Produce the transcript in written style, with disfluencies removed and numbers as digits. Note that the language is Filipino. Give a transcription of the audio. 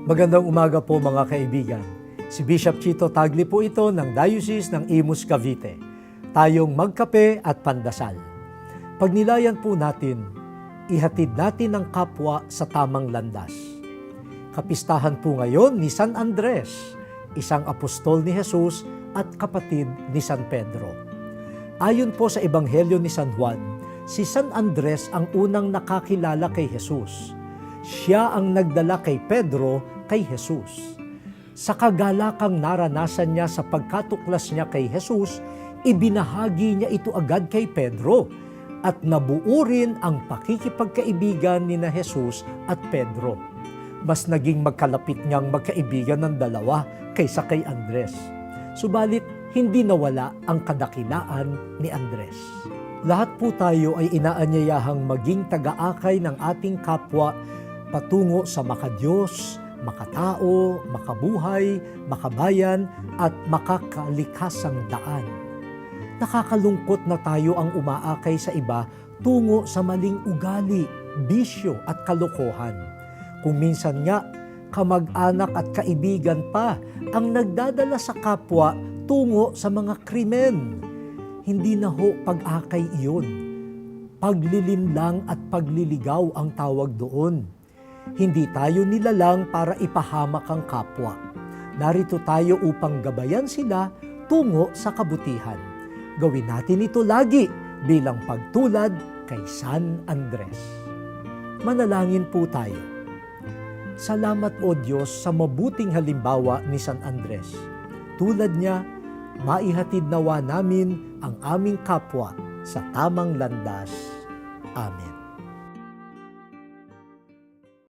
Magandang umaga po mga kaibigan. Si Bishop Chito Tagli po ito ng Diocese ng Imus, Cavite. Tayong magkape at pandasal. Pagnilayan po natin, ihatid natin ang kapwa sa tamang landas. Kapistahan po ngayon ni San Andres, isang apostol ni Jesus at kapatid ni San Pedro. Ayon po sa Ebanghelyo ni San Juan, si San Andres ang unang nakakilala kay Jesus. Siya ang nagdala kay Pedro kay Jesus. Sa kagalakang naranasan niya sa pagkatuklas niya kay Jesus, ibinahagi niya ito agad kay Pedro at nabuo rin ang pakikipagkaibigan ni na Jesus at Pedro. Mas naging magkalapit niyang magkaibigan ng dalawa kaysa kay Andres. Subalit, hindi nawala ang kadakilaan ni Andres. Lahat po tayo ay inaanyayahang maging tagaakay ng ating kapwa patungo sa makadiyos, makatao, makabuhay, makabayan, at makakalikasang daan. Nakakalungkot na tayo ang umaakay sa iba tungo sa maling ugali, bisyo at kalokohan. Kung minsan nga, kamag-anak at kaibigan pa ang nagdadala sa kapwa tungo sa mga krimen. Hindi na ho pag-akay iyon. Paglilinlang at pagliligaw ang tawag doon. Hindi tayo nilalang para ipahamak ang kapwa. Narito tayo upang gabayan sila tungo sa kabutihan. Gawin natin ito lagi bilang pagtulad kay San Andres. Manalangin po tayo. Salamat o Diyos sa mabuting halimbawa ni San Andres. Tulad niya, maihatid nawa namin ang aming kapwa sa tamang landas. Amen.